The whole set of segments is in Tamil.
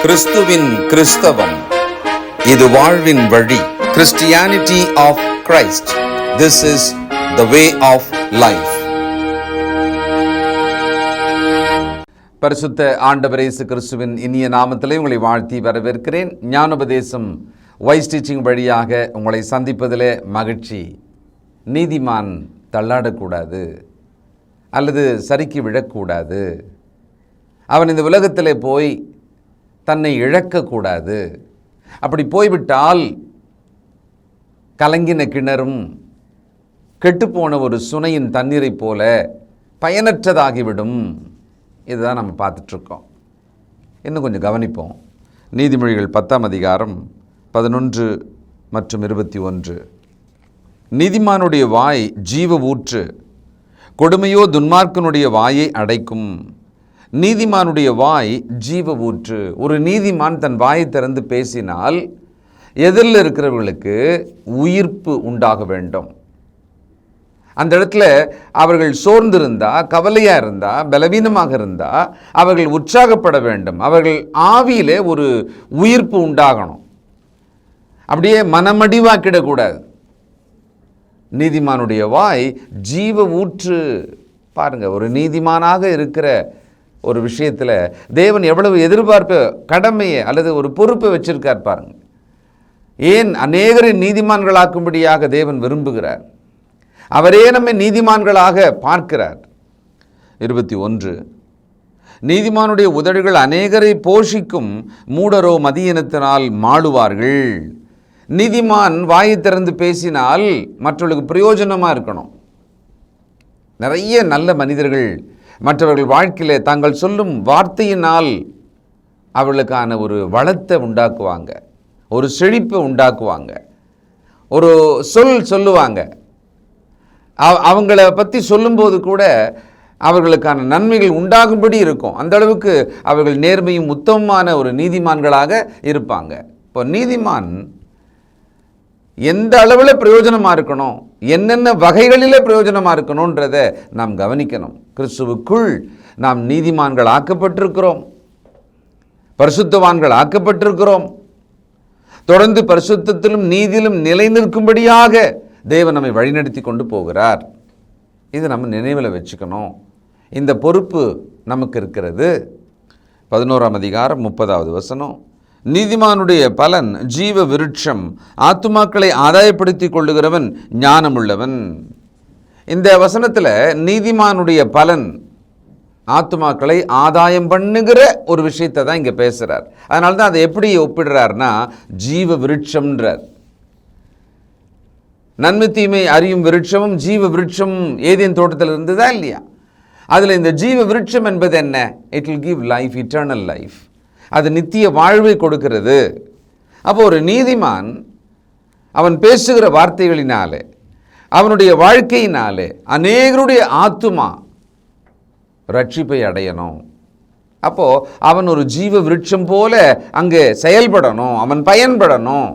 கிறிஸ்துவின் கிறிஸ்தவம், இது வாழ்வின் வழி. Christianity of Christ. This is the way of life. பரிசுத்த ஆண்டவர் இயேசு கிறிஸ்துவின் இனிய நாமத்திலே உங்களை வாழ்த்தி வரவேற்கிறேன். ஞானோபதேசம் வாய்ஸ் டீச்சிங் வழியாக உங்களை சந்திப்பதிலே மகிழ்ச்சி. நீதிமான் தள்ளாடக்கூடாது அல்லது சறுக்கி விழக்கூடாது. அவன் இந்த உலகத்திலே போய் தன்னை இழக்கக்கூடாது. அப்படி போய்விட்டால் கலங்கின கிணறும் கெட்டுப்போன ஒரு சுனையின் தண்ணீரை போல பயனற்றதாகிவிடும். இதுதான் நம்ம பார்த்துட்ருக்கோம். இன்னும் கொஞ்சம் கவனிப்போம். நீதிமொழிகள் 10ஆம் அதிகாரம் 11 மற்றும் 21. நீதிமானுடைய வாய் ஜீவ ஊற்று, கொடுமையோ துன்மார்க்கனுடைய வாயை அடைக்கும். நீதிமானுடைய வாய் ஜீவ ஊற்று. ஒரு நீதிமான் தன் வாயை திறந்து பேசினால் எதிரில் இருக்கிறவர்களுக்கு உயிர்ப்பு உண்டாக வேண்டும். அந்த இடத்துல அவர்கள் சோர்ந்திருந்தா, கவலையாக இருந்தா, பலவீனமாக இருந்தா அவர்கள் உற்சாகப்பட வேண்டும். அவர்கள் ஆவியிலே ஒரு உயிர்ப்பு உண்டாகணும். அப்படியே மனமடிவாக்கிடக்கூடாது. நீதிமானுடைய வாய் ஜீவ ஊற்று. பாருங்க, ஒரு நீதிமானாக இருக்கிற ஒரு விஷயத்தில் தேவன் எவ்வளவு எதிர்பார்ப்பு, கடமையை அல்லது ஒரு பொறுப்பை வச்சிருக்கார் பாருங்க. ஏன் அநேகரை நீதிமான்களாக்கும்படியாக தேவன் விரும்புகிறார். அவரே நம்மை நீதிமான்களாக பார்க்கிறார். 21. நீதிமானுடைய உதடுகள் அநேகரை போஷிக்கும், மூடரோ மதியினத்தினால் மாளுவார்கள். நீதிமான் வாயை திறந்து பேசினால் மற்றவர்களுக்கு பிரயோஜனமாக இருக்கணும். நிறைய நல்ல மனிதர்கள் மற்றவர்கள் வாழ்க்கையிலே தாங்கள் சொல்லும் வார்த்தையினால் அவர்களுக்கான ஒரு வளத்தை உண்டாக்குவாங்க, ஒரு செழிப்பை உண்டாக்குவாங்க, ஒரு சொல்லுவாங்க. அவங்கள பற்றி சொல்லும்போது கூட அவர்களுக்கான நன்மைகள் உண்டாகும்படி இருக்கும். அந்த அளவுக்கு அவர்கள் நேர்மையும் உத்தமமான ஒரு நீதிமான்களாக இருப்பாங்க. இப்போ நீதிமான் எந்த அளவில் பிரயோஜனமாக இருக்கணும், என்னென்ன வகைகளில் பிரயோஜனமாக இருக்கணுன்றதை நாம் கவனிக்கணும். கிறிஸ்துவுக்குள் நாம் நீதிமான்கள் ஆக்கப்பட்டிருக்கிறோம், பரிசுத்தவான்கள் ஆக்கப்பட்டிருக்கிறோம். தொடர்ந்து பரிசுத்தத்திலும் நீதியிலும் நிலை நிற்கும்படியாக தேவன் நம்மை வழிநடத்தி கொண்டு போகிறார். இது நம்ம நினைவில் வச்சுக்கணும். இந்த பொறுப்பு நமக்கு இருக்கிறது. 11ஆம் அதிகாரம் 30வது வசனம். நீதிமானுடைய பலன் ஜீவ விருட்சம், ஆத்துமாக்களை ஆதாயப்படுத்தி கொள்ளுகிறவன் ஞானமுள்ளவன். இந்த வசனத்தில் நீதிமானுடைய பலன் ஆத்துமாக்களை ஆதாயம் பண்ணுகிற ஒரு விஷயத்தை தான் இங்கே பேசுகிறார். அதனால தான் அதை எப்படி ஒப்பிடுறார்னா ஜீவ விருட்சம்ன்றார். நன்மை தீமை அறியும் விருட்சமும் ஜீவ விருட்சமும் ஏதேன் தோட்டத்தில் இருந்ததா இல்லையா? அதில் இந்த ஜீவ விருட்சம் என்பது என்ன? It will give life, eternal life. அது நித்திய வாழ்வை கொடுக்கிறது. அப்போ ஒரு நீதிமான் அவன் பேசுகிற வார்த்தைகளினாலே, அவனுடைய வாழ்க்கையினாலே அநேகருடைய ஆத்துமா ரட்சிப்பை அடையணும். அப்போ அவன் ஒரு ஜீவ விருட்சம் போல அங்கே செயல்படணும், அவன் பயன்படணும்.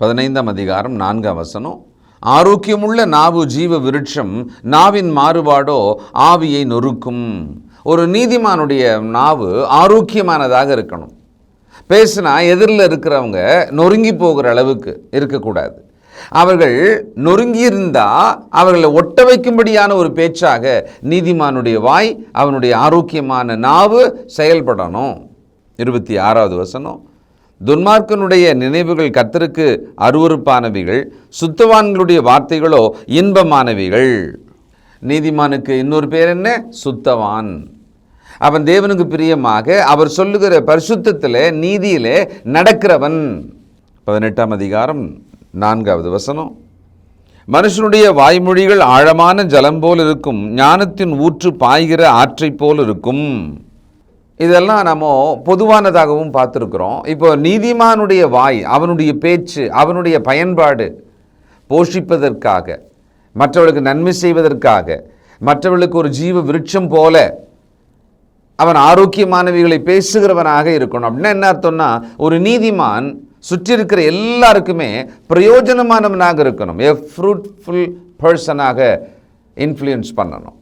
15ஆம் அதிகாரம் 4ஆம் வசனம். ஆரோக்கியமுள்ள நாவு ஜீவ விருட்சம், நாவின் மாறுபாடோ ஆவியை நொறுக்கும். ஒரு நீதிமானுடைய நாவு ஆரோக்கியமானதாக இருக்கணும். பேசினா எதிரில் இருக்கிறவங்க நொறுங்கி போகிற அளவுக்கு இருக்கக்கூடாது. அவர்கள் நொறுங்கி இருந்தால் அவர்களை ஒட்ட வைக்கும்படியான ஒரு பேச்சாக நீதிமானுடைய வாய், அவனுடைய ஆரோக்கியமான நாவு செயல்படணும். 26வது வசனம். துன்மார்க்கனுடைய நினைவுகள் கர்த்தருக்கு அருவருப்பானவைகள், சுத்தவான்களுடைய வார்த்தைகளோ இன்பமானவைகள். நீதிமானுக்கு இன்னொரு பேர் என்ன? சுத்தவான். அவன் தேவனுக்கு பிரியமாக அவர் சொல்லுகிற பரிசுத்தத்திலே நீதியிலே நடக்கிறவன். 18ஆம் அதிகாரம் 4வது வசனம். மனுஷனுடைய வாய்மொழிகள் ஆழமான ஜலம் போல் இருக்கும், ஞானத்தின் ஊற்று பாய்கிற ஆற்றை போல் இருக்கும். இதெல்லாம் நம்ம பொதுவானதாகவும் பார்த்துருக்குறோம். இப்போ நீதிமானுடைய வாய், அவனுடைய பேச்சு, அவனுடைய பயன்பாடு போஷிப்பதற்காக, மற்றவர்களுக்கு நன்மை செய்வதற்காக, மற்றவர்களுக்கு ஒரு ஜீவ விருட்சம் போல அவன் ஆரோக்கியமானவைகளை பேசுகிறவனாக இருக்கணும். அப்படின்னா என்ன அர்த்தம்னா, ஒரு நீதிமான் சுற்றி இருக்கிற எல்லாருக்குமே பிரயோஜனமானவனாக இருக்கணும். எ ஃப்ரூட்ஃபுல் பர்சனாக இன்ஃப்ளூயன்ஸ் பண்ணணும்.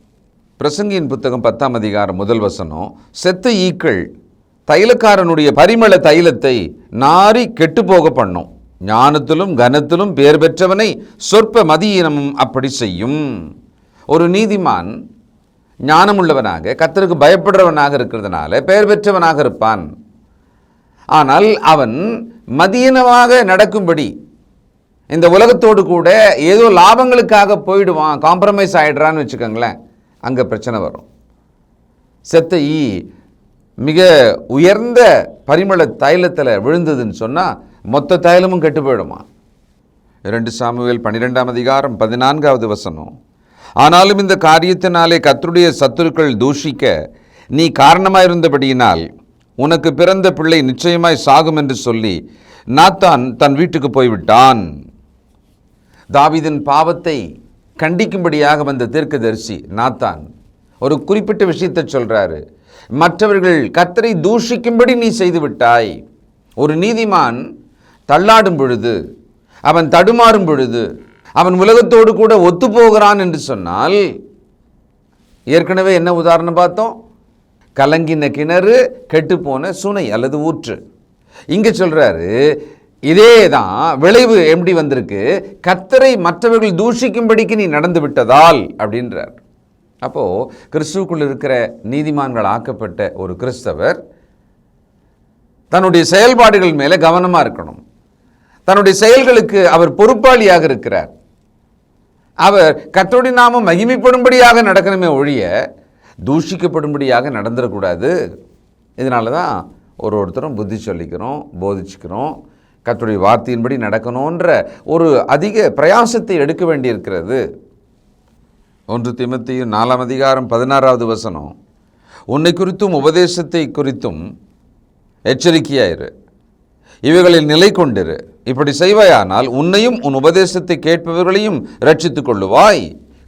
பிரசங்கியின் புத்தகம் 10ஆம் அதிகாரம் 1 வசனம். செத்த ஈக்கள் தைலக்காரனுடைய பரிமள தைலத்தை நாரி கெட்டுப்போக பண்ணும். ஞானத்திலும் கனத்திலும் பேர் பெற்றவனை சொற்ப மதியீனமும் அப்படி செய்யும். ஒரு நீதிமான் ஞானமுள்ளவனாக கர்த்தருக்கு பயப்படுறவனாக இருக்கிறதுனால பெயர் பெற்றவனாக இருப்பான். ஆனால் அவன் மதியீனமாக நடக்கும்படி இந்த உலகத்தோடு கூட ஏதோ லாபங்களுக்காக போயிடுவான், காம்ப்ரமைஸ் ஆகிடுறான்னு வச்சுக்கோங்களேன், அங்கே பிரச்சனை வரும். செத்த ஈ மிக உயர்ந்த பரிமள தைலத்தில் விழுந்ததுன்னு சொன்னால் மொத்த தைலமும் கெட்டு போயிடுமா. 2 சாமுவேல் 12ஆம் அதிகாரம் 14வது வசனம். ஆனாலும் இந்த காரியத்தினாலே கர்த்தருடைய சத்துருக்கள் தூஷிக்க நீ காரணமாயிருந்தபடியினால் உனக்கு பிறந்த பிள்ளை நிச்சயமாய் சாகும் என்று சொல்லி நாத்தான் தன் வீட்டுக்கு போய்விட்டான். தாவீதின் பாவத்தை கண்டிக்கும்படியாக வந்த தீர்க்கதரிசி நாத்தான் ஒரு குறிப்பிட்ட விஷயத்தை சொல்றாரு. மற்றவர்கள் கர்த்தரை தூஷிக்கும்படி நீ செய்து விட்டாய். ஒரு நீதிமான் தள்ளாடும் பொழுது, அவன் தடுமாறும் பொழுது, அவன் உலகத்தோடு கூட ஒத்துப்போகிறான் என்று சொன்னால், ஏற்கனவே என்ன உதாரணம் பார்த்தோம்? கலங்கின கிணறு, கெட்டுப்போன சுனை அல்லது ஊற்று. இங்கே சொல்றாரு, இதே தான் விளைவு எப்படி வந்திருக்கு, கர்த்தரை மற்றவர்கள் தூஷிக்கும்படிக்கு நீ நடந்து விட்டதால் அப்படின்றார். அப்போ கிறிஸ்துவுக்குள் இருக்கிற நீதிமான்கள் ஆக்கப்பட்ட ஒரு கிறிஸ்தவர் தன்னுடைய செயல்பாடுகள் மேலே கவனமாக இருக்கணும். தன்னுடைய செயல்களுக்கு அவர் பொறுப்பாளியாக இருக்கிறார். அவர் கர்த்தருடைய நாமம் மகிமைப்படும்படியாக நடக்கணுமே ஒழிய தூஷிக்கப்படும்படியாக நடந்துடக்கூடாது. இதனால தான் ஒருத்தரும் புத்தி சொல்லிக்கிறோம், போதிச்சுக்கிறோம், கர்த்தருடைய வார்த்தையின்படி நடக்கணுன்ற ஒரு அதிக பிரயாசத்தை எடுக்க வேண்டியிருக்கிறது. 1 தீமோத்தேயு 4ஆம் அதிகாரம் 16வது வசனம். உன்னை குறித்தும் உபதேசத்தை குறித்தும் எச்சரிக்கையாயிரு, இவைகளில் நிலை கொண்டிரு. இப்படி செய்வாயானால் உன்னையும் உன் உபதேசத்தை கேட்பவர்களையும் ரட்சித்துக் கொள்ளுவாய்.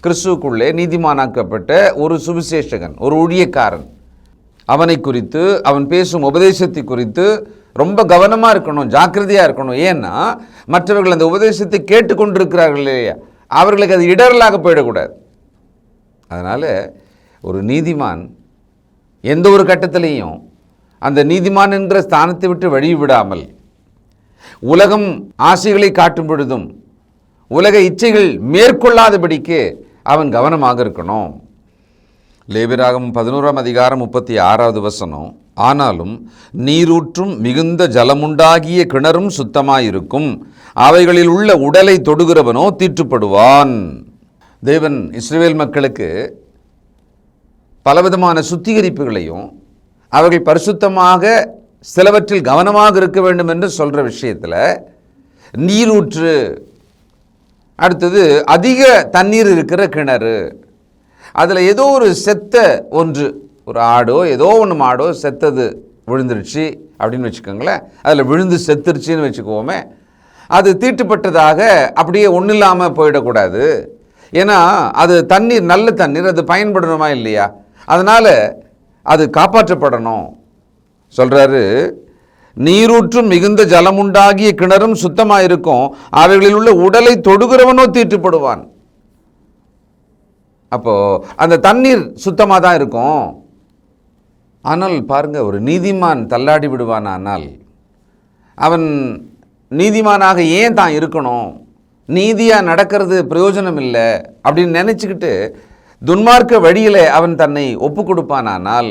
கிறிஸ்துவுக்குள்ளே நீதிமானாக்கப்பட்ட ஒரு சுவிசேஷகன், ஒரு ஊழியக்காரன், அவனை குறித்து, அவன் பேசும் உபதேசத்தை குறித்து ரொம்ப கவனமாக இருக்கணும், ஜாக்கிரதையாக இருக்கணும். ஏன்னா மற்றவர்கள் அந்த உபதேசத்தை கேட்டுக்கொண்டிருக்கிறார்கள் இல்லையா, அவர்களுக்கு அது இடரலாக போயிடக்கூடாது. அதனால் ஒரு நீதிமான் எந்த ஒரு கட்டத்திலையும் அந்த நீதிமான் என்கிற ஸ்தானத்தை விட்டு வழி விடாமல், உலகம் ஆசைகளை காட்டும் பொழுதும் உலக இச்சைகள் மேற்கொள்ளாதபடிக்கு அவன் கவனமாக இருக்கணும். லேவியராகமம் 11ஆம் அதிகாரம் 36வது வசனம். ஆனாலும் நீரூற்றும் மிகுந்த ஜலமுண்டாகிய கிணறும் சுத்தமாயிருக்கும், அவைகளில் உள்ள உடலை தொடுகிறவனோ தீட்டுப்படுவான். தேவன் இஸ்ரவேல் மக்களுக்கு பலவிதமான சுத்திகரிப்புகளையும் அவர்கள் பரிசுத்தமாக சிலவற்றில் கவனமாக இருக்க வேண்டும் என்று சொல்கிற விஷயத்தில் நீரூற்று, அடுத்தது அதிக தண்ணீர் இருக்கிற கிணறு, அதில் ஏதோ ஒரு செத்த ஒன்று, ஒரு ஆடோ ஏதோ ஒன்று மாடோ செத்தது விழுந்துருச்சு அப்படின்னு வச்சுக்கோங்களேன், அதில் விழுந்து செத்துருச்சின்னு வச்சுக்கோமே, அது தீட்டுப்பட்டதாக அப்படியே ஒன்றும் இல்லாமல் போயிடக்கூடாது. ஏன்னா அது தண்ணீர், நல்ல தண்ணீர், அது பயன்படணுமா இல்லையா, அதனால் அது காப்பாற்றப்படணும். சொல்கிறாரு, நீரூற்றும் மிகுந்த ஜலமுண்டாகிய கிணறும் சுத்தமாக இருக்கும், அவைகளில் உள்ள உடலை தொடுகிறவனோ தீட்டுப்படுவான். அப்போது அந்த தண்ணீர் சுத்தமாக தான் இருக்கும். ஆனால் பாருங்கள், ஒரு நீதிமான் தள்ளாடி விடுவானால் அவன் நீதிமானாக ஏன் தான் இருக்கணும், நீதியாக நடக்கிறது பிரயோஜனம் இல்லை அப்படின்னு நினச்சிக்கிட்டு துன்மார்க்க வழியில் அவன் தன்னை ஒப்பு கொடுப்பானால்,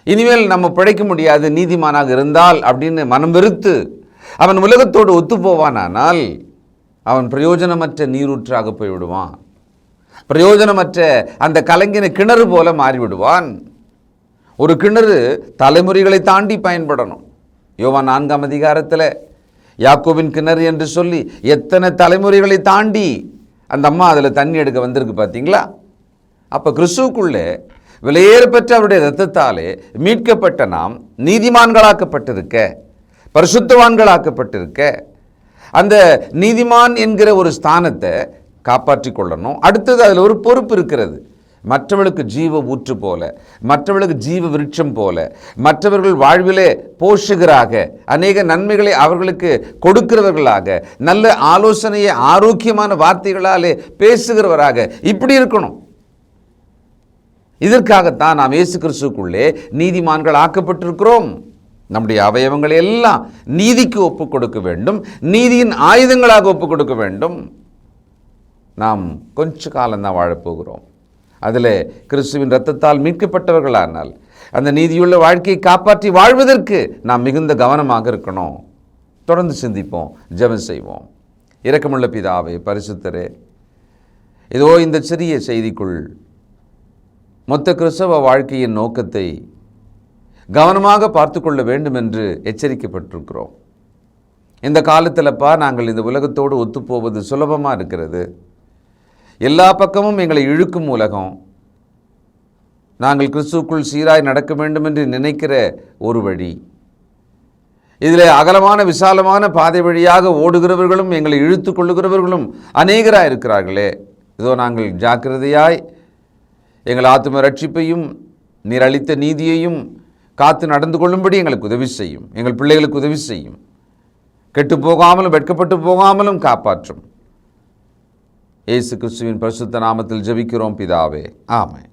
இனிமேல் நம்ம பிழைக்க முடியாது நீதிமானாக இருந்தால் அப்படின்னு மனம் வெறுத்து அவன் உலகத்தோடு ஒத்து போவானால் அவன் பிரயோஜனமற்ற நீரூற்றாக போய்விடுவான். பிரயோஜனமற்ற அந்த கலங்கின கிணறு போல மாறிவிடுவான். ஒரு கிணறு தலைமுறைகளை தாண்டி பயன்படணும். யோவான் 4ஆம் அதிகாரத்தில் யாக்கோபின் கிணறு என்று சொல்லி எத்தனை தலைமுறைகளை தாண்டி அந்த அம்மா அதில் தண்ணி எடுக்க வந்திருக்கு பார்த்தீங்களா. அப்போ கிறிஸ்துவுக்குள்ளே விலையேறப்பெற்ற அவருடைய இரத்தத்தாலே மீட்கப்பட்ட நாம் நீதிமான்களாக்கப்பட்டிருக்க, பரிசுத்தவான்களாக்கப்பட்டிருக்க, அந்த நீதிமான் என்கிற ஒரு ஸ்தானத்தை காப்பாற்றி கொள்ளணும். அடுத்தது அதில் ஒரு பொறுப்பு இருக்கிறது. மற்றவர்களுக்கு ஜீவ ஊற்று போல, மற்றவர்களுக்கு ஜீவ விருட்சம் போல, மற்றவர்கள் வாழ்விலே போஷகராக, அநேக நன்மைகளை அவர்களுக்கு கொடுக்கிறவர்களாக, நல்ல ஆலோசனையை ஆரோக்கியமான வார்த்தைகளாலே பேசுகிறவராக இப்படி இருக்கணும். இதற்காகத்தான் நாம் இயேசு கிறிஸ்துவுக்குள்ளே நீதிமான்கள் ஆக்கப்பட்டிருக்கிறோம். நம்முடைய அவயவங்களை எல்லாம் நீதிக்கு ஒப்புக் கொடுக்க வேண்டும், நீதியின் ஆயுதங்களாக ஒப்புக் கொடுக்க வேண்டும். நாம் கொஞ்ச காலம்தான் வாழப்போகிறோம். அதில் கிறிஸ்துவின் இரத்தத்தால் மீட்கப்பட்டவர்களானால் அந்த நீதியுள்ள வாழ்க்கையை காப்பாற்றி வாழ்வதற்கு நாம் மிகுந்த கவனமாக இருக்கணும். தொடர்ந்து சிந்திப்போம், ஜெபம் செய்வோம். இரக்கமுள்ள பிதாவே, பரிசுத்தரே, இதோ இந்த சிறிய செய்திக்குள் மொத்த கிறிஸ்தவ வாழ்க்கையின் நோக்கத்தை கவனமாக பார்த்து கொள்ள வேண்டும் என்று எச்சரிக்கப்பட்டிருக்கிறோம். இந்த காலத்திலப்பா நாங்கள் இந்த உலகத்தோடு ஒத்துப்போவது சுலபமாக இருக்கிறது. எல்லா பக்கமும் எங்களை இழுக்கும் உலகம். நாங்கள் கிறிஸ்துவுக்குள் சீராய் நடக்க வேண்டும் என்று நினைக்கிற ஒரு வழி. இதில் அகலமான விசாலமான பாதை வழியாக ஓடுகிறவர்களும் எங்களை இழுத்து கொள்ளுகிறவர்களும் அநேகராக இருக்கிறார்களே. இதோ நாங்கள் ஜாக்கிரதையாய் எங்கள் ஆத்தும ரட்சிப்பையும் நீர் அளித்த நீதியையும் காத்து நடந்து கொள்ளும்படி எங்களுக்கு உதவி செய்யும். எங்கள் பிள்ளைகளுக்கு உதவி செய்யும். கெட்டு போகாமலும் வெட்கப்பட்டு போகாமலும் காப்பாற்றும். இயேசு கிறிஸ்துவின் பரிசுத்த நாமத்தில் ஜெபிக்கிறோம் பிதாவே, ஆமென்.